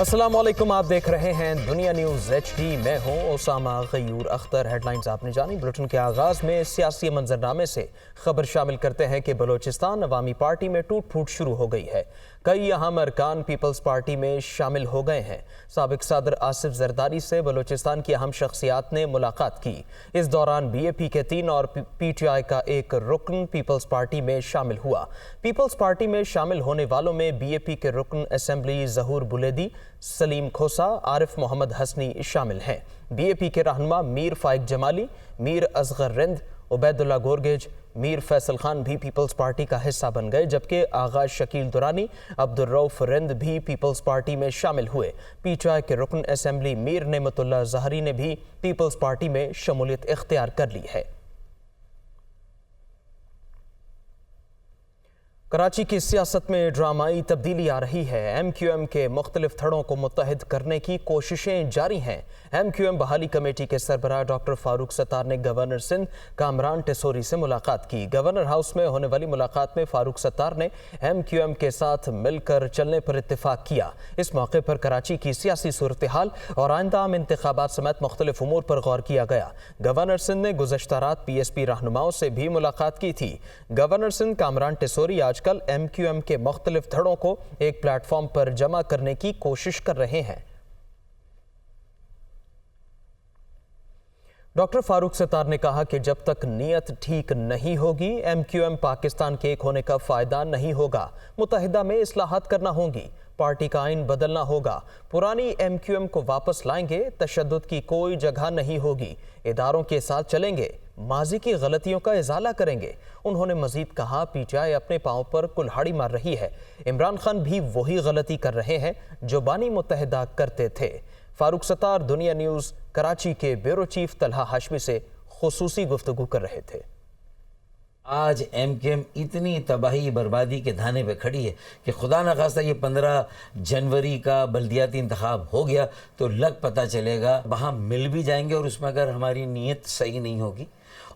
अस्सलाम वालेकुम, आप देख रहे हैं दुनिया न्यूज़ HD। मैं हूं ओसामा गयूर अख्तर। हेडलाइंस आपने जानी। बुलेटिन के आगाज़ में सियासी मंजरनामे से खबर शामिल करते हैं कि बलोचिस्तान अवामी पार्टी में टूट फूट शुरू हो गई है। कई अहम अरकान पीपल्स पार्टी में शामिल हो गए हैं। साबिक सदर आसिफ जरदारी से बलोचिस्तान की अहम शख्सियात ने मुलाकात की। इस दौरान BAP के 3 और PTI का एक रुकन पीपल्स पार्टी में शामिल हुआ। पीपल्स पार्टी में शामिल होने वालों में BAP के रुकन असेंबली जहूर बुलेदी, सलीम खोसा, आरिफ मोहम्मद हसनी शामिल हैं। BAP के रहनुमा मीर फाइक जमाली, मीर असगर रिंद, उबैदुल्ला गोरगेज, मीर फैसल खान भी पीपल्स पार्टी का हिस्सा बन गए, जबकि आगाज शकील दुरानी, अब्दुर्रऊफ रिंद भी पीपल्स पार्टी में शामिल हुए। PTI के रुकन असेंबली मीर नेमतुल्लाह जहरी ने भी पीपल्स पार्टी में शमूलियत इख्तियार कर ली है। कराची की सियासत में ड्रामाई तब्दीली आ रही है। MQM के मुख्तलिफ धड़ों को मुत्तहिद करने की कोशिशें जारी हैं। MQM बहाली कमेटी के सरबराह डॉक्टर फारूक सत्तार ने गवर्नर सिंध कामरान टेसोरी से मुलाकात की। गवर्नर हाउस में होने वाली मुलाकात में फारूक सत्तार ने MQM के साथ मिलकर चलने पर इत्तेफाक किया। इस मौके पर कराची की सियासी सूरत हाल और आइंदा आम इंतखाबात समेत मुख्तलिफ उमूर पर गौर किया गया। गवर्नर सिंध ने गुज़श्ता रात PSP रहनुमाओं से भी मुलाकात की थी। गवर्नर सिंध कामरान टेसोरी आजकल MQM के मुख्तलिफ धड़ों को एक प्लेटफॉर्म पर जमा करने की कोशिश कर रहे हैं। डॉक्टर फारूक सत्तार ने कहा कि जब तक नीयत ठीक नहीं होगी MQM पाकिस्तान के एक होने का फ़ायदा नहीं होगा। मुत्तहिदा में इस्लाहात करना होंगी, पार्टी का आइन बदलना होगा, पुरानी MQM को वापस लाएंगे, तशद्दुद की कोई जगह नहीं होगी, इदारों के साथ चलेंगे, माजी की गलतियों का इजाला करेंगे। उन्होंने मजीद कहा PTI अपने पांव पर कुल्हाड़ी मार रही है। इमरान खान भी वही गलती कर रहे हैं जो बानी मुत्तहिदा करते थे। फारूक सत्तार दुनिया न्यूज़ कराची के ब्यूरो चीफ तलहा हाशमी से खुसूसी गुफ्तगू कर रहे थे। आज MQM इतनी तबाही बर्बादी के धाने पे खड़ी है कि खुदा न खास्ता ये 15 जनवरी का बल्दियाती इंतखाब हो गया तो लग पता चलेगा, वहाँ मिल भी जाएंगे। और उसमें अगर हमारी नीयत सही नहीं होगी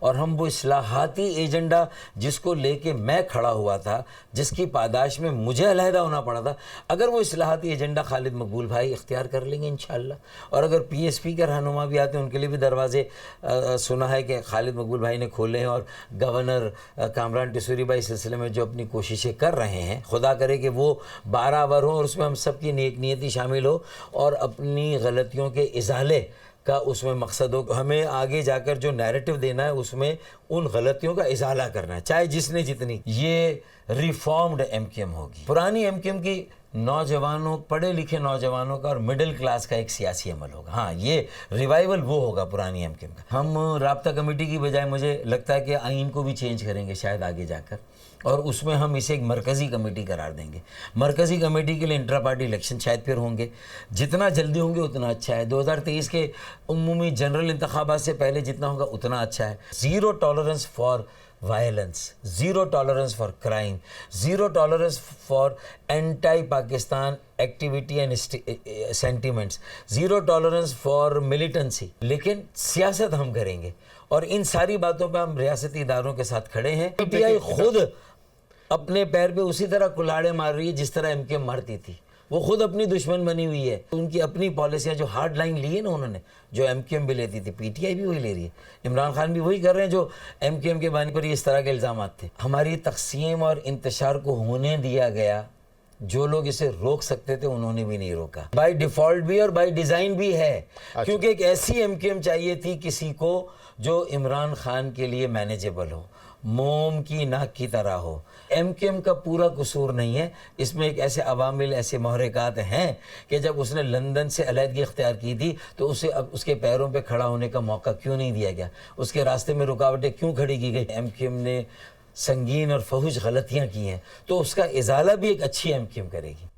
और हम वो इस्लाहाती एजेंडा जिसको लेके मैं खड़ा हुआ था, जिसकी पादाश में मुझे अलहदा होना पड़ा था, अगर वो इस्लाहाती एजेंडा खालिद मकबूल भाई इख्तियार कर लेंगे इंशाअल्लाह। और अगर PSP के रहनुमा भी आते हैं, उनके लिए भी दरवाजे सुना है कि खालिद मकबूल भाई ने खोले हैं। और गवर्नर कामरान टेसोरी भाई इस सिलसिले में जो अपनी कोशिशें कर रहे हैं, खुदा करे कि वो 12 अवर हों और उसमें हम सब की नेक नीयती शामिल हो और अपनी गलतियों के इजाले का उसमें मकसद हो। हमें आगे जाकर जो नैरेटिव देना है उसमें उन गलतियों का इजाला करना है, चाहे जिसने जितनी। ये रिफॉर्म्ड MQM होगी। पुरानी MQM की नौजवानों, पढ़े लिखे नौजवानों का और मिडिल क्लास का एक सियासी अमल होगा। हाँ, ये रिवाइवल वो होगा पुरानी MQM का। हम राब्ता कमेटी की बजाय मुझे लगता है कि आइन को भी चेंज करेंगे शायद आगे जाकर, और उसमें हम इसे एक मरकज़ी कमेटी करार देंगे। मरकज़ी कमेटी के लिए इंट्रा पार्टी इलेक्शन शायद फिर होंगे, जितना जल्दी होंगे उतना अच्छा है। 2023 के उम्मी जनरल इंतखाबात से पहले जितना होगा उतना अच्छा है। Zero tolerance for violence, zero tolerance for crime, zero tolerance for anti Pakistan activity and sentiments, zero tolerance for militancy. लेकिन सियासत हम करेंगे और इन सारी बातों पे हम रियासती इदारों के साथ खड़े हैं। PTI खुद अपने पैर पे उसी तरह कुल्हाड़े मार रही है जिस तरह MQM मारती थी। वो खुद अपनी दुश्मन बनी हुई है। उनकी अपनी पॉलिसियाँ जो हार्ड लाइन ली है ना उन्होंने, जो MQM भी लेती थी, PTI भी वही ले रही है। इमरान खान भी वही कर रहे हैं जो MQM के बानी पर इस तरह के इल्ज़ाम थे। हमारी तक़सीम और इंतशार को होने दिया गया। जो लोग इसे रोक सकते थे उन्होंने भी नहीं रोका। बाय डिफ़ॉल्ट भी और बाय डिज़ाइन भी है। क्योंकि एक ऐसी MQM चाहिए थी किसी को जो इमरान खान के लिए मैनेजेबल हो, मोम की नाक की तरह हो। MQM का पूरा कसूर नहीं है, इसमें एक ऐसे अवामिल, ऐसे महरकात हैं कि जब उसने लंदन से अलहदगी इख्तियार की थी तो उसे अब उसके पैरों पे खड़ा होने का मौका क्यों नहीं दिया गया, उसके रास्ते में रुकावटें क्यों खड़ी की गई। MQM ने संगीन और फहुश गलतियाँ की हैं तो उसका इजाला भी एक अच्छी MQM करेगी।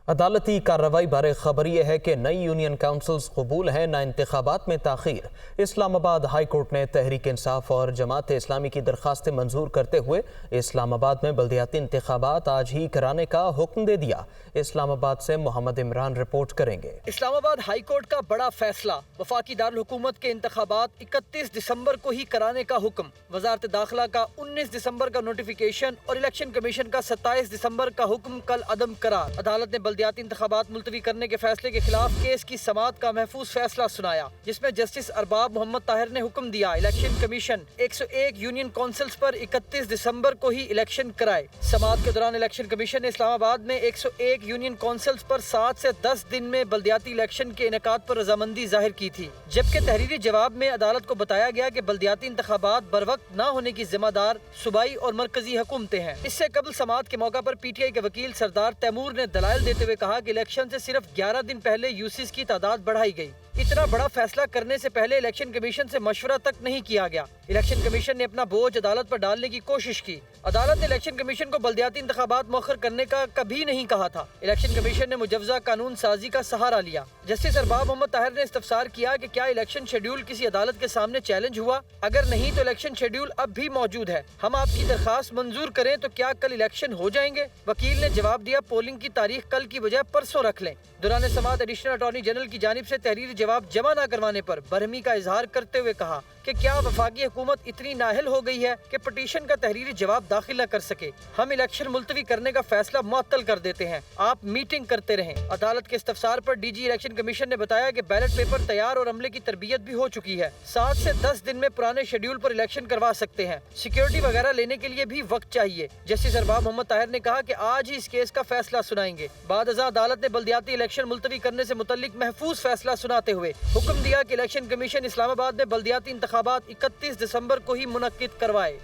अदालती कार्रवाई बारे खबर यह है कि नई यूनियन काउंसिल्स कबूल हैं, ना इंतखाबात में ताख़ीर। इस्लामाबाद हाई कोर्ट ने तहरीक इंसाफ और जमात इस्लामी की दरख्वास्तें मंजूर करते हुए इस्लामाबाद में बल्दियाती इंतखाबात आज ही कराने का हुक्म दे दिया। इस्लामाबाद से मोहम्मद इमरान रिपोर्ट करेंगे। इस्लामाबाद हाई कोर्ट का बड़ा फैसला, वफाकी दारुल हुकूमत के इंतखाबात 31 दिसंबर को ही कराने का हुक्म। वजारत दाखिला का 19 दिसंबर का नोटिफिकेशन और इलेक्शन कमीशन का 27 दिसंबर का हुक्म कल अदम करार। अदालत ने बल्दियाती इंतखाबात मुलतवी करने के फैसले के खिलाफ केस की समाअत का महफूज फैसला सुनाया, जिसमें जस्टिस अरबाब मोहम्मद ताहिर ने हुक्म दिया इलेक्शन कमीशन 101 यूनियन काउंसिल्स पर 31 दिसंबर को ही इलेक्शन कराए। समाअत के दौरान इलेक्शन कमीशन ने इस्लामाबाद में 101 यूनियन काउंसिल्स पर 7 से 10 दिन में बल्दियाती इलेक्शन के इनेकाद पर रजामंदी जाहिर की थी, जबकि तहरीरी जवाब में अदालत को बताया गया कि बल्दियाती इंतखाबात बरवक्त न होने की जिम्मेदार सूबाई और मरकजी हुकूमतें हैं। इससे कबल समाअत के मौका पर पीटीआई के वकील सरदार तैमूर ने दलाइल देते हुए कहा कि इलेक्शन से सिर्फ 11 दिन पहले यूसीज की तादाद बढ़ाई गई। इतना बड़ा फैसला करने से पहले इलेक्शन कमीशन से मशवरा तक नहीं किया गया। इलेक्शन कमीशन ने अपना बोझ अदालत पर डालने की कोशिश की। अदालत ने इलेक्शन कमीशन को बल्दियाती इंतखाबात मौखर करने का कभी नहीं कहा था। इलेक्शन कमीशन ने मुजव्वजा कानून साजी का सहारा लिया। जस्टिस अरबाब मोहम्मद ताहिर ने इस्तफसार किया कि क्या इलेक्शन शेड्यूल किसी अदालत के सामने चैलेंज हुआ? अगर नहीं तो इलेक्शन शेड्यूल अब भी मौजूद है। हम आपकी दरखास्त मंजूर करें तो क्या कल इलेक्शन हो जाएंगे? वकील ने जवाब दिया, पोलिंग की तारीख कल की बजाय परसों रख लें। दौरान समाअत एडिशनल अटॉर्नी जनरल की जानिब से तहरीरी जवाब जमा न करवाने पर बरहमी का इजहार करते हुए कहा कि क्या वफाकी हुकूमत इतनी नाअहल हो गई है कि पटिशन का तहरीरी जवाब दाखिल न कर सके? हम इलेक्शन मुलतवी करने का फैसला मुअत्तल कर देते हैं, आप मीटिंग करते रहें। अदालत के इस्तफसार पर डीजी इलेक्शन कमीशन ने बताया कि बैलेट पेपर तैयार और अमले की तरबियत भी हो चुकी है। 7 से 10 दिन में पुराने शेड्यूल पर इलेक्शन करवा सकते हैं। सिक्योरिटी वगैरह लेने के लिए भी वक्त चाहिए। जस्टिस अरबाब मोहम्मद ताहिर ने कहा कि आज ही इस केस का फैसला सुनाएंगे। बाद अज़ां अदालत ने बल्दियाती इलेक्शन मुलतवी करने से मुतल्लिक महफूज फैसला सुनाते हुए हुक्म दिया कि इलेक्शन कमीशन इस्लामाबाद में बल्दियाती इंतखाबात 31 दिसंबर को ही मुनक्किद करवाए।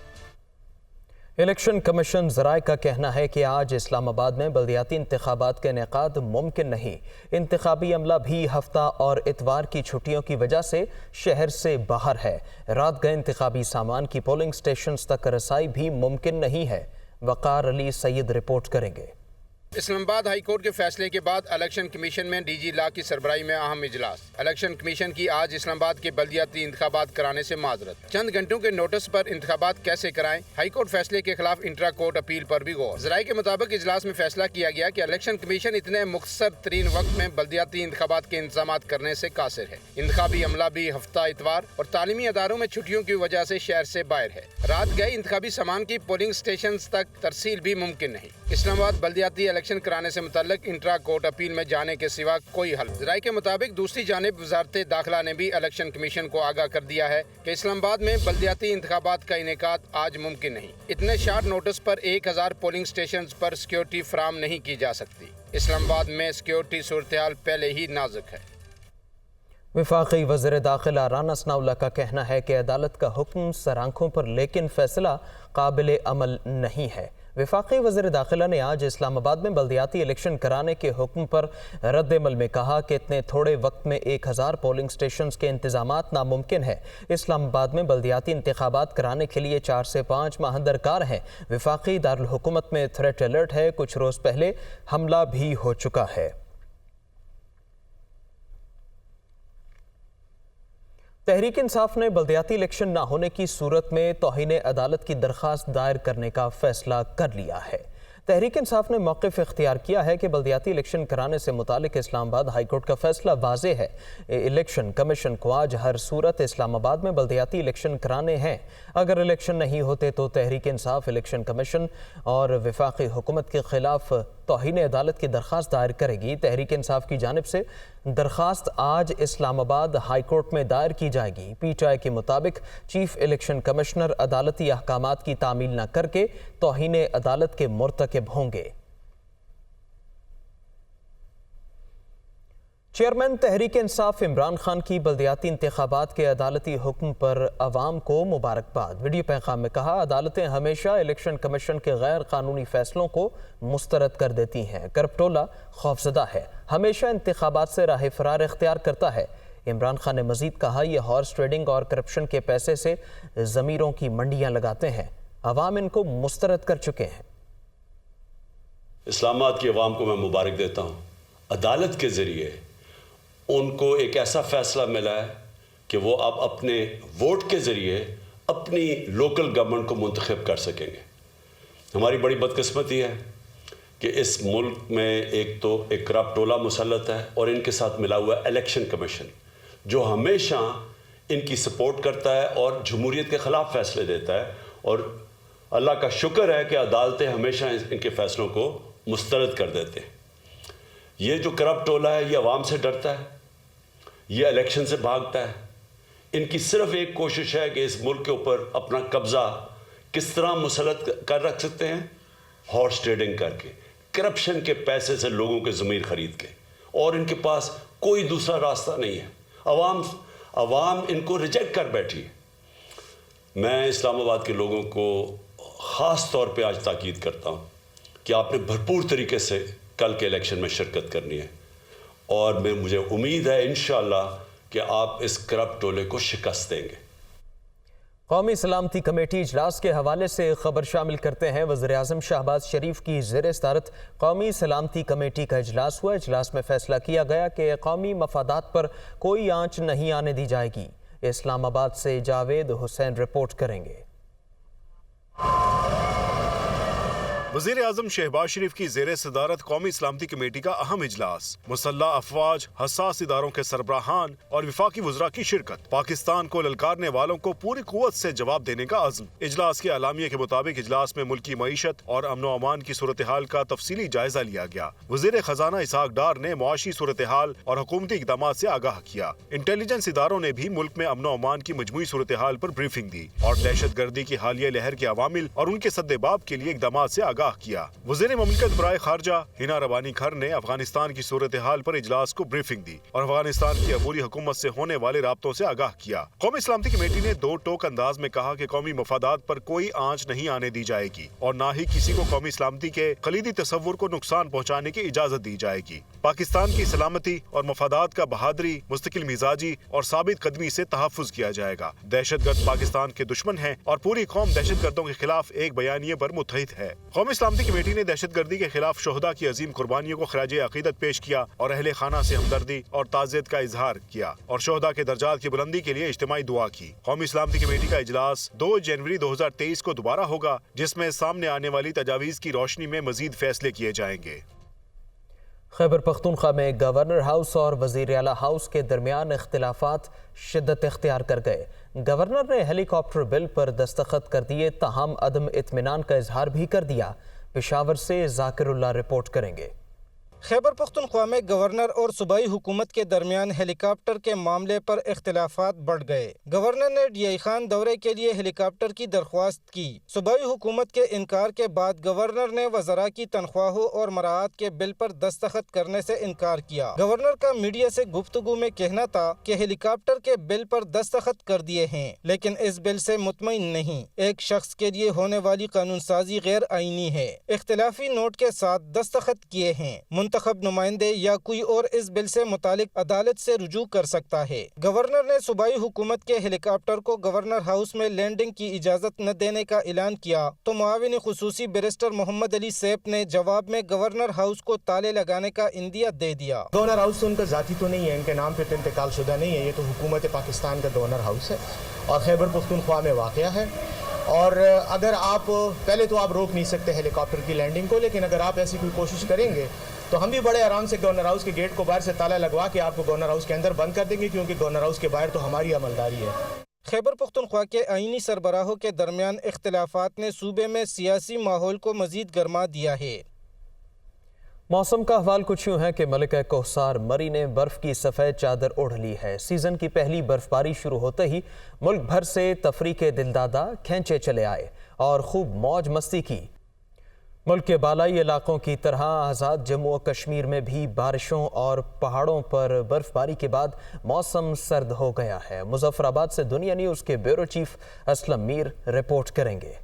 इलेक्शन कमीशन ज़राए का कहना है कि आज इस्लामाबाद में बल्दियाती इंतखाबात का इनेकाद मुमकिन नहीं। इंतखाबी अमला भी हफ्ता और इतवार की छुट्टियों की वजह से शहर से बाहर है। रात गए इंतखाबी सामान की पोलिंग स्टेशन तक रसाई भी मुमकिन नहीं है। वक़ार अली सैयद रिपोर्ट करेंगे। इस्लामाबाद हाई कोर्ट के फैसले के बाद इलेक्शन कमीशन में डीजी ला की सरबराही में अहम इजलास। इलेक्शन कमीशन की आज इस्लामाबाद के बल्दियाती इंतखाबात कराने से माजरत। चंद घंटों के नोटिस पर इंतखाबात कैसे कराएं? हाई कोर्ट फैसले के खिलाफ इंट्रा कोर्ट अपील पर भी गौर। ज़राए के मुताबिक इजलास में फैसला किया गया कि इलेक्शन कमीशन इतने मुख्तसर तरीन वक्त में बल्दियाती इंतखाबात के इंतजाम करने से कासिर है। इंतखाबी अमला भी हफ्ता, इतवार और तालीमी अदारों में छुट्टियों की वजह से शहर से बाहर है। रात गए इंतखाबी सामान की पोलिंग स्टेशन तक तरसील भी मुमकिन नहीं। इस्लामाबाद बल्दियाती इलेक्शन कराने से मुतल्लिक इंट्रा कोर्ट अपील में जाने के सिवा कोई हल। ज़राए के मुताबिक दूसरी जानिब वज़ारत दाखिला ने भी इलेक्शन कमीशन को आगाह कर दिया है कि इस्लामाबाद में बल्दियाती इंतखाबात का इनेकाद आज मुमकिन नहीं। इतने शार्ट नोटिस पर 1000 पोलिंग स्टेशन पर सिक्योरिटी फराम नहीं की जा सकती। इस्लामाबाद में सिक्योरिटी सूरत हाल पहले ही नाजुक है। वफाकी वज़ीर दाखिला राना सनाउल्लाह का कहना है कि अदालत का हुक्म सर आंखों पर लेकिन फैसला काबिल अमल नहीं है। वफाकी वज़ीर दाखिला ने आज इस्लामाबाद में बल्दियाती इलेक्शन कराने के हुक्म पर रद्द-ए-अमल में कहा कि इतने थोड़े वक्त में 1000 पोलिंग स्टेशन के इंतजामात नामुमकिन है। इस्लामाबाद में बल्दियाती इंतखाबात कराने के लिए 4 से 5 माह दरकार हैं। वफाकी दारुल हुकूमत में थ्रेट अलर्ट है। कुछ रोज़ पहले हमला भी हो चुका है। तहरीक इंसाफ ने बल्दियाती इलेक्शन न होने की सूरत में तौहीन अदालत की दरख्वास्त दायर करने का फैसला कर लिया है। तहरीक इंसाफ ने मौक़िफ़ इख्तियार किया है कि बल्दियाती इलेक्शन कराने से मुतालिक इस्लामाबाद हाई कोर्ट का फैसला वाज़ेह है। इलेक्शन कमीशन को आज हर सूरत इस्लामाबाद में बल्दियाती इलेक्शन कराने हैं। अगर इलेक्शन नहीं होते तो तहरीक इंसाफ इलेक्शन कमीशन और वफाकी हुकूमत के खिलाफ तौहीन अदालत की दरख्वास्त दायर करेगी। तहरीक इंसाफ की जानिब से दरख्वास्त आज इस्लामाबाद हाई कोर्ट में दायर की जाएगी। पीटीआई के मुताबिक चीफ इलेक्शन कमिश्नर अदालती अहकामात की तामील न करके तौहीन अदालत के मुर्तकिब होंगे। चेयरमैन तहरीक इंसाफ इमरान खान की बल्दियाती इंतखाबात के अदालती हुक्म पर अवाम को मुबारकबाद। वीडियो पैगाम में कहा, अदालतें हमेशा इलेक्शन कमीशन के गैर कानूनी फैसलों को मुस्तरद कर देती हैं। करप्टोला खौफजदा है, हमेशा इंतखाबात से राह फरार इख्तियार करता है। इमरान खान ने मजीद कहा, यह हॉर्स ट्रेडिंग और करप्शन के पैसे से ज़मीरों की मंडियाँ लगाते हैं। अवाम इनको मुस्तरद कर चुके हैं। इस्लामाबाद की अवाम को मैं मुबारक देता हूँ। अदालत के ज़रिए उनको एक ऐसा फ़ैसला मिला है कि वो अब अपने वोट के ज़रिए अपनी लोकल गवर्नमेंट को मुंतखब कर सकेंगे। हमारी बड़ी बदकिस्मती है कि इस मुल्क में एक तो एक करप्टोला मुसल्लत है और इनके साथ मिला हुआ इलेक्शन कमीशन जो हमेशा इनकी सपोर्ट करता है और जमहूरियत के ख़िलाफ़ फ़ैसले देता है। और अल्लाह का शुक्र है कि अदालतें हमेशा इनके फ़ैसलों को मुस्तरद कर देते हैं। ये जो करप्ट टोला है ये अवाम से डरता है, ये इलेक्शन से भागता है। इनकी सिर्फ एक कोशिश है कि इस मुल्क के ऊपर अपना कब्ज़ा किस तरह मुसलत कर रख सकते हैं, हॉर्स ट्रेडिंग करके, करप्शन के पैसे से लोगों के ज़मीर ख़रीद के, और इनके पास कोई दूसरा रास्ता नहीं है। अवाम इनको रिजेक्ट कर बैठी है। मैं इस्लामाबाद के लोगों को ख़ास तौर पे आज ताकीद करता हूँ कि आपने भरपूर तरीके से कल के इलेक्शन में शिरकत करनी है, और मुझे उम्मीद है इंशाअल्लाह कि आप इस करप्ट टोले को शिकस्त देंगे। कौमी सलामती कमेटी इजलास के हवाले से खबर शामिल करते हैं। वज़ीर-ए-आज़म शहबाज शरीफ की ज़ेर सदारत कौमी सलामती कमेटी का इजलास हुआ। इजलास में फैसला किया गया कि कौमी मफादात पर कोई आंच नहीं आने दी जाएगी। इस्लामाबाद से जावेद हुसैन रिपोर्ट करेंगे। वज़ीर आज़म शहबाज शरीफ की ज़ेर सदारत कौमी सलामती कमेटी का अहम इजलास, मुसल्लह अफवाज, हसास इदारों के सरबराहान और वफाकी वज़रा की शिरकत। पाकिस्तान को ललकारने वालों को पूरी कुव्वत से जवाब देने का अज़्म। इजलास के अलामिया के मुताबिक इजलास में मुल्की मईशत और अमन व अमान की सूरत हाल का तफसीली जायजा लिया गया। वज़ीर खजाना इसहाक डार ने मुआशी सूरत हाल और हुकूमती इक़दाम से आगाह किया। इंटेलिजेंस इदारों ने भी मुल्क में अमन व अमान की मजमूई सूरत हाल पर ब्रीफिंग दी और दहशत गर्दी की हालिया लहर के अवामिल और उनके सद्देबाब के लिए इक़दाम से आगाह किया। वज़ीर ममलकत बराए खारजा हिना रबानी खर ने अफगानिस्तान की सूरत हाल पर इजलास को ब्रीफिंग दी और अफगानिस्तान की अबूरी हुकूमत से होने वाले राब्तों से आगाह किया। कौमी सलामती कमेटी ने दो टोक अंदाज में कहा कि कौमी मफादात पर कोई आंच नहीं आने दी जाएगी और न ही किसी को कौमी सलामती के कलीदी तसव्वुर को नुकसान पहुँचाने की इजाजत दी जाएगी। पाकिस्तान की सलामती और मफादात का बहादुरी, मुस्तकिल मिजाजी और साबित कदमी से तहफ़्फ़ुज़ किया जाएगा। दहशतगर्द पाकिस्तान के दुश्मन हैं और पूरी कौम दहशतगर्दों के खिलाफ एक बयानिए पर मुत्तहिद है। कौमी सलामती कमेटी ने दहशतगर्दी के खिलाफ शोहदा की अजीम कुर्बानियों को खराजे अकीदत पेश किया और अहले खाना से हमदर्दी और ताज़ियत का इजहार किया और शोहदा के दर्जात की बुलंदी के लिए इज्तिमाई दुआ की। कौमी सलामती कमेटी का इजलास 2 जनवरी 2023 को दोबारा होगा, जिसमें सामने आने वाली तजावीज़ की रोशनी में मजीद फैसले किए जाएंगे। खैबर पख्तूनख्वा में गवर्नर हाउस और वज़ीर आला हाउस के दरमियान इख्तिलाफात शिद्दत इख्तियार कर गए। गवर्नर ने हेलीकॉप्टर बिल पर दस्तखत कर दिए, ताहम अदम इत्मीनान का इजहार भी कर दिया। पेशावर से जाकिरुल्लाह रिपोर्ट करेंगे। खैबर पख्तूनख्वा में गवर्नर और सूबाई हुकूमत के दरमियान हेलीकॉप्टर के मामले पर इख्तिलाफात बढ़ गए। गवर्नर ने डीआई खान दौरे के लिए हेलीकॉप्टर की दरख्वास्त की। सूबाई हुकूमत के इनकार के बाद गवर्नर ने वज़रा की तनख्वाहों और मराआत के बिल पर दस्तखत करने से इनकार किया। गवर्नर का मीडिया से गुफ्तगू में कहना था कि हेलीकॉप्टर के बिल पर दस्तखत कर दिए हैं, लेकिन इस बिल से मुतमईन नहीं। एक शख्स के लिए होने वाली कानून साजी गैर आईनी है। इख्तिलाफी नोट के साथ दस्तखत किए हैं। मुंतखब नुमाइंदे या कोई और इस बिल से मुतालिक अदालत से रुजू कर सकता है। गवर्नर ने सूबाई हुकूमत के हेलीकॉप्टर को गवर्नर हाउस में लैंडिंग की इजाजत न देने का ऐलान किया तो मुआविन खुसूसी बैरिस्टर मोहम्मद अली सैफ ने जवाब में गवर्नर हाउस को ताले लगाने का इंदिया दे दिया। गवर्नर हाउस तो उनका जाती तो नहीं है, इनके नाम पे तो इंतकाल शुदा नहीं है, ये तो हुकूमत पाकिस्तान का गवर्नर हाउस है और खैबर पख्तूनख्वा में वाक़या है। और अगर आप पहले तो आप रोक नहीं सकते हेलीकॉप्टर की लैंडिंग को, लेकिन अगर आप ऐसी कोई कोशिश करेंगे तो हम भी बड़े आराम से गवर्नर हाउस के गेट को बाहर से ताला लगवा के आपको गवर्नर हाउस के अंदर बंद कर देंगे, क्योंकि गवर्नर हाउस के बाहर तो हमारी अमलदारी है। खैबर पख्तूनख्वा के आईनी सरबराहों के दरमियान इख्तिलाफात ने सूबे में सियासी माहौल को मजीद गर्मा दिया है। मौसम का हवाल कुछ यूँ है कि मलिका कोहसार मरी ने बर्फ़ की सफ़ेद चादर ओढ़ ली है। सीज़न की पहली बर्फ़बारी शुरू होते ही मुल्क भर से तफरीक दिलदादा खेंचे चले आए और खूब मौज मस्ती की। मुल्क के बालाई इलाकों की तरह आज़ाद जम्मू और कश्मीर में भी बारिशों और पहाड़ों पर बर्फ़बारी के बाद मौसम सर्द हो गया है। मुजफ्फराबाद से दुनिया न्यूज़ के bureau chief Aslam Mir report करेंगे।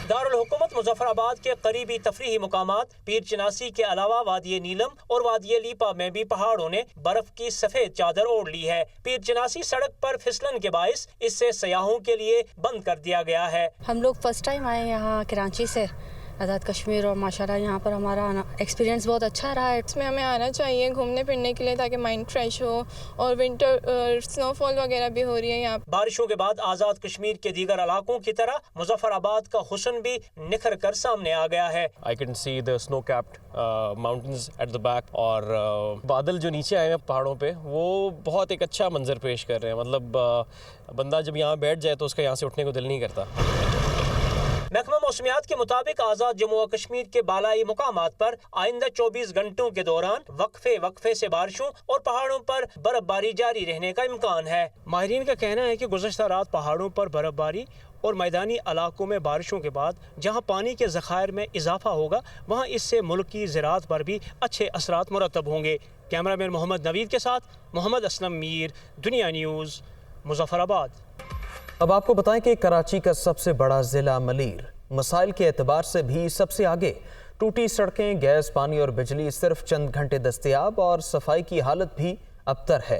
दारुल हुकूमत मुजफ्फराबाद के करीबी तफरीही मुकामात पीर चिनासी के अलावा वादिये नीलम और वादिये लीपा में भी पहाड़ों ने बर्फ की सफेद चादर ओढ़ ली है। पीर चिनासी सड़क पर फिसलन के बाइस इससे सयाहों के लिए बंद कर दिया गया है। हम लोग फर्स्ट टाइम आए यहाँ कराची से आज़ाद कश्मीर और माशाल्लाह यहाँ पर हमारा एक्सपीरियंस बहुत अच्छा रहा है। इसमें हमें आना चाहिए घूमने फिरने के लिए ताकि माइंड फ्रेश हो और विंटर स्नोफॉल वगैरह भी हो रही है यहाँ। बारिशों के बाद आज़ाद कश्मीर के दीगर इलाकों की तरह मुजफ्फराबाद का हुस्न भी निखर कर सामने आ गया है। I can see the snow capped mountains at the back और बादल जो नीचे आए हैं पहाड़ों पे वो बहुत एक अच्छा मंजर पेश कर रहे हैं। मतलब बंदा जब यहाँ बैठ जाए तो उसका यहाँ से उठने को दिल नहीं करता। महकमा मौसमियात के मुताबिक आज़ाद जम्मू और कश्मीर के बालाई मुकामात पर आइंदा 24 घंटों के दौरान वक्फे से बारिशों और पहाड़ों पर बर्फबारी जारी रहने का इम्कान है। माहिरीन का कहना है कि गुज़श्ता रात पहाड़ों पर बर्फबारी और मैदानी इलाकों में बारिशों के बाद जहां पानी के ज़खायर में इजाफा होगा वहां इससे मुल्क की ज़राअत पर भी अच्छे असरात मुरतब होंगे। कैमरामैन मोहम्मद नवीद के साथ मोहम्मद असलम मीर, दुनिया न्यूज़, मुजफ्फराबाद। अब आपको बताएं कि कराची का सबसे बड़ा ज़िला मलीर मसाइल के एतबार से भी सबसे आगे। टूटी सड़कें, गैस, पानी और बिजली सिर्फ चंद घंटे दस्तयाब और सफाई की हालत भी अबतर है।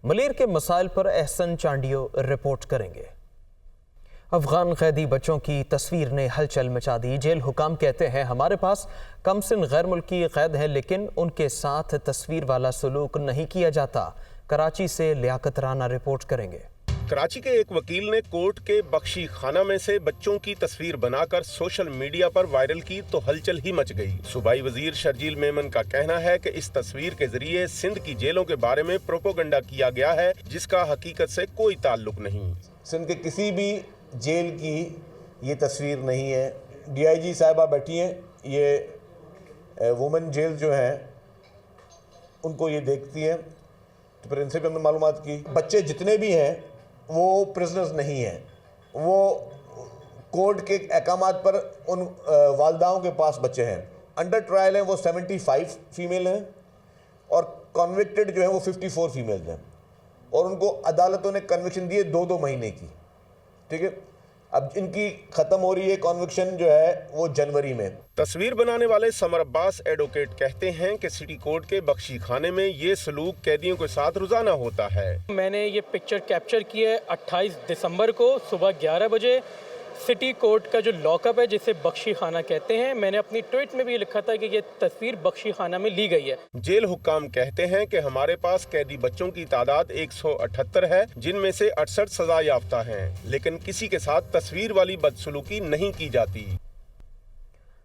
मलीर के मसाइल पर एहसन चांडियो रिपोर्ट करेंगे। अफगान कैदी बच्चों की तस्वीर ने हलचल मचा दी। जेल हुकाम कहते हैं हमारे पास कमसिन गैर मुल्की कैद हैं लेकिन उनके साथ तस्वीर वाला सलूक नहीं किया जाता। कराची से लियाकत राना रिपोर्ट करेंगे। कराची के एक वकील ने कोर्ट के बख्शी खाना में से बच्चों की तस्वीर बनाकर सोशल मीडिया पर वायरल की तो हलचल ही मच गई। सूबाई वजीर शर्जील मेमन का कहना है कि इस तस्वीर के जरिए सिंध की जेलों के बारे में प्रोपोगंडा किया गया है जिसका हकीकत से कोई ताल्लुक नहीं। सिंध के किसी भी जेल की ये तस्वीर नहीं है। DIG साहिबा बैठी हैं, ये वुमेन जेल जो हैं उनको ये देखती हैं, तो फिर इनसे भी हमने मालूमात की। बच्चे जितने भी हैं वो प्रिजनर्स नहीं हैं, वो कोर्ट के अहकामात पर उन वालदाओं के पास बच्चे हैं। अंडर ट्रायल हैं वो 75 फीमेल हैं और कन्विक्टेड जो हैं वो 54 फीमेल हैं और उनको अदालतों ने कन्विक्शन दिए 2-2 महीने की। ठीक है, अब इनकी खत्म हो रही है कॉन्विक्शन जो है वो जनवरी में। तस्वीर बनाने वाले समर अब्बास एडवोकेट कहते हैं कि सिटी कोर्ट के बख्शी खाने में ये सलूक कैदियों के साथ रोजाना होता है। मैंने ये पिक्चर कैप्चर की है 28 दिसंबर को सुबह 11 बजे सिटी कोर्ट का जो लॉकअप है जिसे बख्शी खाना कहते हैं। मैंने अपनी ट्वीट में भी लिखा था कि ये तस्वीर बख्शी खाना में ली गई है। जेल हुक्काम कहते हैं कि हमारे पास कैदी बच्चों की तादाद 178 है जिनमें से 68 सजा याफ्ता हैं, लेकिन किसी के साथ तस्वीर वाली बदसलूकी नहीं की जाती।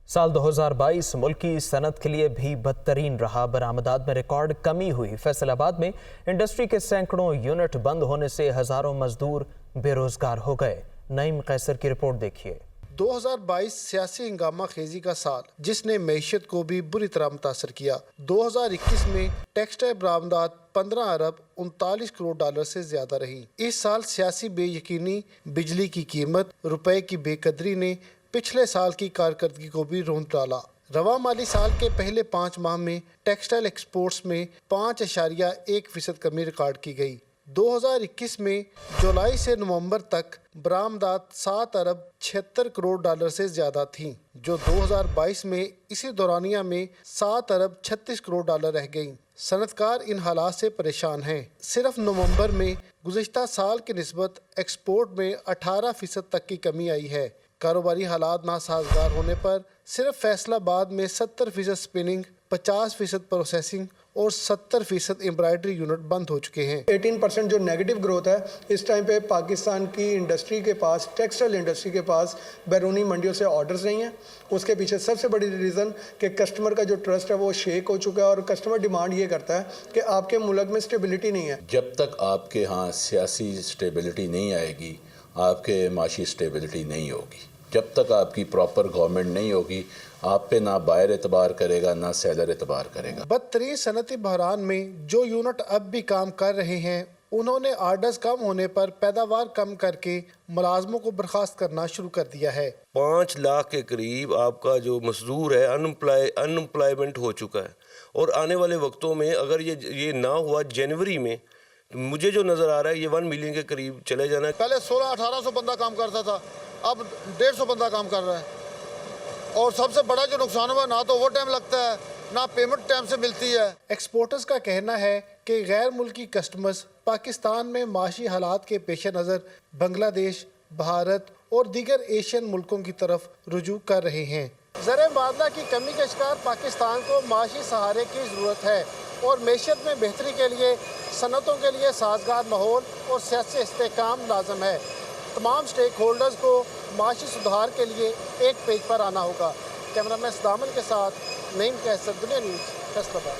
साल 2022 मुल्क की सनत के लिए भी बदतरीन रहा। बरामदात में रिकॉर्ड कमी हुई। फैसलाबाद में इंडस्ट्री के सैकड़ों यूनिट बंद होने से हजारों मजदूर बेरोजगार हो गए। नईम कैसर की रिपोर्ट देखिए। 2022 सियासी हंगामा खेजी का साल जिसने मईशत को भी बुरी तरह मुतासर किया। 2021 में टेक्सटाइल बरामदात 15 अरब 39 करोड़ डॉलर से ज्यादा रही। इस साल सियासी बेयकीनी, बिजली की कीमत, रुपए की बेकदरी ने पिछले साल की कारकर्दगी को भी रोंद डाला। रवा माली साल के पहले 5 माह में टेक्सटाइल एक्सपोर्ट्स में 5.1% कमी रिकॉर्ड की गई। 2021 में जुलाई से नवंबर तक बरामदात 7 अरब 76 करोड़ डॉलर से ज्यादा थीं, जो 2022 में इसी दौरानिया में 7 अरब 36 करोड़ डॉलर रह गईं। सनतकार इन हालात से परेशान हैं। सिर्फ नवंबर में गुज़िश्ता साल की निस्बत एक्सपोर्ट में 18% तक की कमी आई है। कारोबारी हालात नासाजगार होने पर सिर्फ फैसलाबाद में 70% स्पिनिंग, 50% प्रोसेसिंग और 70% एम्ब्रॉयडरी यूनिट बंद हो चुके हैं। 18% जो नेगेटिव ग्रोथ है इस टाइम पे पाकिस्तान की इंडस्ट्री के पास, टेक्सटाइल इंडस्ट्री के पास बैरूनी मंडियों से ऑर्डर्स नहीं हैं। उसके पीछे सबसे बड़ी रीज़न कि कस्टमर का जो ट्रस्ट है वो शेक हो चुका है और कस्टमर डिमांड ये करता है कि आपके मुल्क में स्टेबिलिटी नहीं है। जब तक आपके यहाँ सियासी स्टेबिलिटी नहीं आएगी, आपके माशी स्टेबिलिटी नहीं होगी। जब तक आपकी प्रॉपर गवर्नमेंट नहीं होगी, आप पे ना बायर एतबार करेगा ना सेलर एतबार करेगा। बदतरीन सनती बहरान में जो यूनिट अब भी काम कर रहे हैं, उन्होंने ऑर्डर्स कम होने पर पैदावार कम करके मुलाजमों को बर्खास्त करना शुरू कर दिया है। 5 लाख के करीब आपका जो मजदूर है अनएम्प्लॉयमेंट हो चुका है और आने वाले वक्तों में अगर ये ना हुआ जनवरी में, तो मुझे जो नज़र आ रहा है ये 1 मिलियन के करीब चले जाना है। पहले 1600-1800 बंदा काम करता था, अब 150 बंदा काम कर रहा है और सबसे बड़ा जो नुकसान हुआ ना तो वो टाइम लगता है ना पेमेंट टाइम से मिलती है। एक्सपोर्टर्स का कहना है कि गैर मुल्की कस्टमर्स पाकिस्तान में माशी हालात के पेश नज़र बांग्लादेश, भारत और दीगर एशियन मुल्कों की तरफ रुजू कर रहे हैं। ज़र मुबादला की कमी के शिकार पाकिस्तान को माशी सहारे की ज़रूरत है और मैशत में बेहतरी के लिए सनतों के लिए साजगार माहौल और सियासी इस्तेहकाम लाजम है। तमाम स्टेक होल्डर्स को माशी सुधार के लिए एक पेज पर आना होगा। कैमरामैन सदामल के साथ नईम कैसर, दुनिया न्यूज़, फैसलाबाद।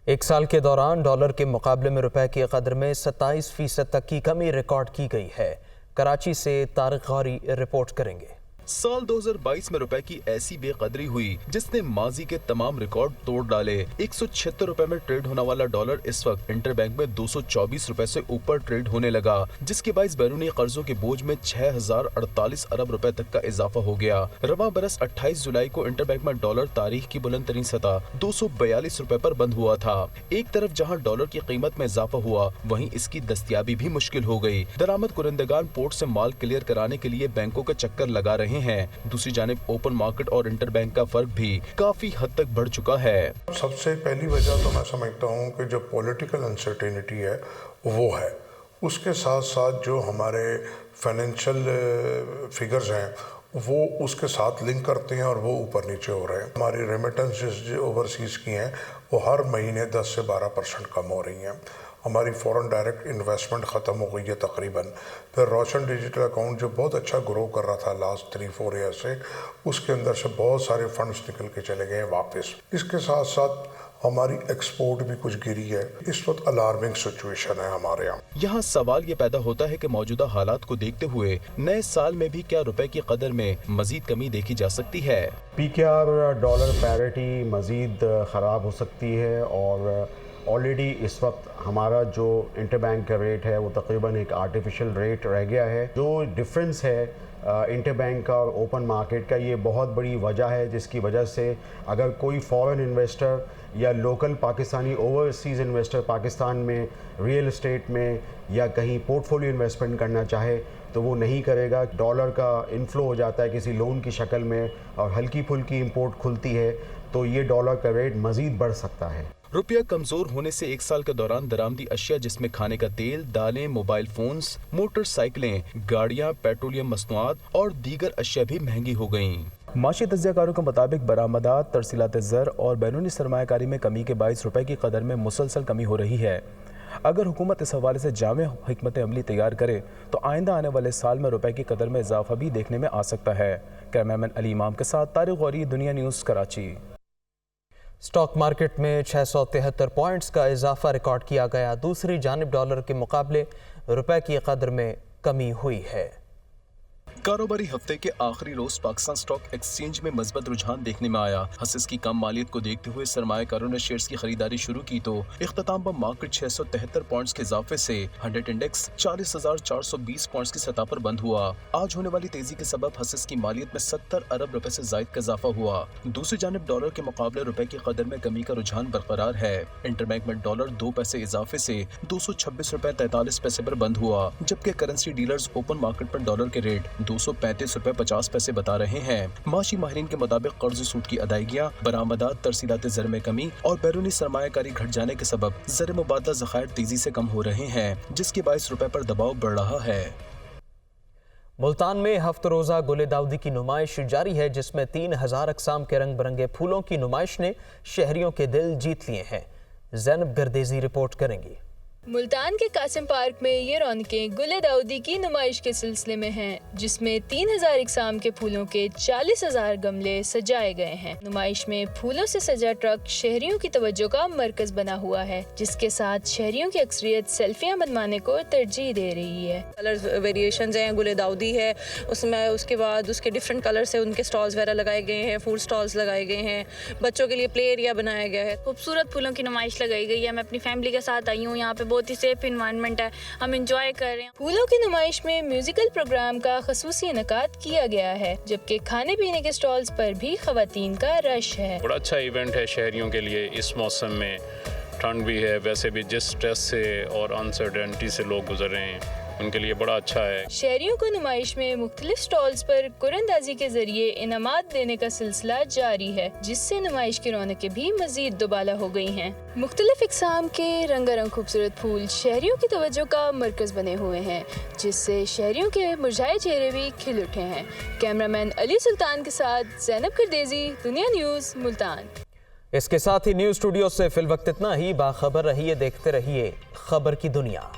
एक साल के दौरान डॉलर के मुकाबले में रुपए की कदर में 27% तक की कमी रिकॉर्ड की गई है। कराची से तारिक गौरी रिपोर्ट करेंगे। साल 2022 में रुपए की ऐसी बेकदरी हुई जिसने माजी के तमाम रिकॉर्ड तोड़ डाले। 176 रुपए में ट्रेड होने वाला डॉलर इस वक्त इंटरबैंक में 224 रुपए से ऊपर ट्रेड होने लगा, जिसके बाइस बैरूनी कर्जों के बोझ में 6048 अरब रुपए तक का इजाफा हो गया। रवां बरस 28 जुलाई को इंटरबैंक में डॉलर तारीख की बुलंद तरीन सतह 242 रुपए पर बंद हुआ था। एक तरफ जहाँ डॉलर की कीमत में इजाफा हुआ, वहीं इसकी दस्तयाबी भी मुश्किल हो गई। दरामद कुरंदगान पोर्ट से माल क्लियर कराने के लिए बैंकों के चक्कर लगा रहे हैं। दूसरी जानिब ओपन मार्केट और इंटरबैंक का फर्क भी काफी हद तक बढ़ चुका है। सबसे पहली वजह तो मैं समझता हूँ कि जो पॉलिटिकल अनसर्टेनिटी है वो है, उसके साथ साथ जो हमारे फाइनेंशियल फिगर्स हैं वो उसके साथ लिंक करते हैं और वो ऊपर नीचे हो रहे हैं। हमारी रेमिटेंसेस जो ओवरसीज़ की हैं वो हर महीने 10 से 12% कम हो रही हैं। हमारी फॉरेन डायरेक्ट इन्वेस्टमेंट ख़त्म हो गई है तकरीबन। फिर रोशन डिजिटल अकाउंट जो बहुत अच्छा ग्रो कर रहा था लास्ट 3-4 ईयर से, उसके अंदर से बहुत सारे फंड्स निकल के चले गए हैं वापस। इसके साथ साथ हमारी एक्सपोर्ट भी कुछ गिरी है। इस वक्त अलार्मिंग सिचुएशन है हमारे यहाँ सवाल ये पैदा होता है कि मौजूदा हालात को देखते हुए नए साल में भी क्या रुपए की कदर में मजीद कमी देखी जा सकती है? PKR डॉलर पैरिटी मजीद ख़राब हो सकती है और ऑलरेडी इस वक्त हमारा जो इंटरबैंक का रेट है वो तकरीबन एक आर्टिफिशियल रेट रह गया है। जो डिफरेंस है इंटरबैंक का और ओपन मार्केट का, ये बहुत बड़ी वजह है जिसकी वजह से अगर कोई फॉरेन इन्वेस्टर या local Pakistani overseas investor Pakistan में रियल एस्टेट में या कहीं पोर्टफोलियो इन्वेस्टमेंट करना चाहे तो वो नहीं करेगा। डॉलर का इनफ्लो हो जाता है किसी लोन की शक्ल में और हल्की फुल्की इंपोर्ट खुलती है तो ये डॉलर का रेट मज़ीद बढ़ सकता है। रुपया कमजोर होने से एक साल के दौरान दरामदी अशिया जिसमें खाने का तेल, दालें, मोबाइल फोन्स, मोटरसाइकिलें, गाड़ियां, पेट्रोलियम मसनूआत और दीगर अशिया भी महंगी हो गईं। माशी तज्ज़ियाकारों के मुताबिक बरामदात, तरसीलात ज़र और बैरूनी सरमायाकारी में कमी के बाइस रुपए की कदर में मुसलसल कमी हो रही है। अगर हुकूमत इस हवाले से जामे हिकमत अमली तैयार करे तो आइंदा आने वाले साल में रुपए की कदर में इजाफा भी देखने में आ सकता है। कैमरामैन अली इमाम के साथ तारिक गौरी, दुनिया न्यूज़, कराची। स्टॉक मार्केट में 673 पॉइंट्स का इजाफा रिकॉर्ड किया गया। दूसरी जानिब डॉलर के मुकाबले रुपए की कदर में कमी हुई है। कारोबारी हफ्ते के आखिरी रोज पाकिस्तान स्टॉक एक्सचेंज में मजबूत रुझान देखने में आया। हसीस की कम मालियत को देखते हुए सरमायाकारों ने शेयर्स की खरीदारी शुरू की तो इख्तिताम पर मार्केट 673 पॉइंट्स के इजाफे से 100 इंडेक्स 40,420 पॉइंट्स की सतह पर बंद हुआ। आज होने वाली तेजी के सबब हसीस की मालियत में 70 अरब रुपए से जायद का इजाफा हुआ। दूसरी जानिब डॉलर के मुकाबले रुपए की कदर में कमी का रुझान बरकरार है। इंटरबैंक में डॉलर 2 पैसे इजाफे से 226 रुपए 43 पैसे पर बंद हुआ, जबकि करेंसी डीलर्स ओपन मार्केट पर डॉलर के रेट 235 रुपए 50 पैसे बता रहे हैं। माशी माहिरीन के मुताबिक कर्ज सूद की अदायगियां, बरामदात, तरसीलात ज़र में कमी और बैरूनी सरमायाकारी घट जाने के सबब ज़र मुबादला ज़खायर तेजी से कम हो रहे हैं, जिसके बाइस रुपए पर दबाव बढ़ रहा है। मुल्तान में हफ्त रोज़ा गुले दाऊदी की नुमाइश जारी है, जिसमें 3000 अक़साम के रंग बिरंगे फूलों की नुमाइश ने शहरियों के दिल जीत लिए हैं। ज़ैनब गर्देजी रिपोर्ट करेंगी। मुल्तान के कासिम पार्क में ये रौनकें गुले दाऊदी की नुमाइश के सिलसिले में हैं, जिसमें 3000 इकसाम के फूलों के 40,000 गमले सजाए गए हैं। नुमाइश में फूलों से सजा ट्रक शहरियों की तवज्जो का मरकज बना हुआ है, जिसके साथ शहरियों की अक्सरियत सेल्फियां बनवाने को तरजीह दे रही है। कलर वेरिएशंस हैं, गुले दाऊदी है उसमें, उसके बाद उसके डिफरेंट कलर से उनके स्टॉल्स वगैरह लगाए गए हैं, फूड स्टॉल्स लगाए गए हैं, बच्चों के लिए प्ले एरिया बनाया गया है। खूबसूरत फूलों की नुमाइश लगाई गई है। मैं अपनी फैमिली के साथ आई हूँ, यहाँ पे बहुत ही सेफ इन्वायरमेंट है, हम इंजॉय कर रहे हैं। फूलों की नुमाइश में म्यूजिकल प्रोग्राम का खसूसी इनकाद किया गया है, जबकि खाने पीने के स्टॉल्स पर भी खवातीन का रश है। बड़ा अच्छा इवेंट है शहरियों के लिए। इस मौसम में ठंड भी है, वैसे भी जिस स्ट्रेस से और अनसर्टेनिटी से लोग गुजर रहे हैं उनके लिए बड़ा अच्छा है। शहरियों को नुमाइश में मुख्तलिफ स्टॉल्स पर कुरंदाजी के जरिए इनामात देने का सिलसिला जारी है, जिससे नुमाइश की रौनकें भी मजीद दुबाला हो गई हैं। मुख्तलिफ इकसाम के रंगारंग खूबसूरत फूल शहरियों की तवज्जो का मरकज बने हुए हैं, जिससे शहरियों के मुरझाए चेहरे भी खिल उठे हैं। कैमरामैन अली सुल्तान के साथ ज़ैनब गर्देजी, दुनिया न्यूज़, मुल्तान। इसके साथ ही न्यूज़ स्टूडियो से फिल वक्त इतना ही। बाखबर रहिए, देखते रहिए खबर की दुनिया।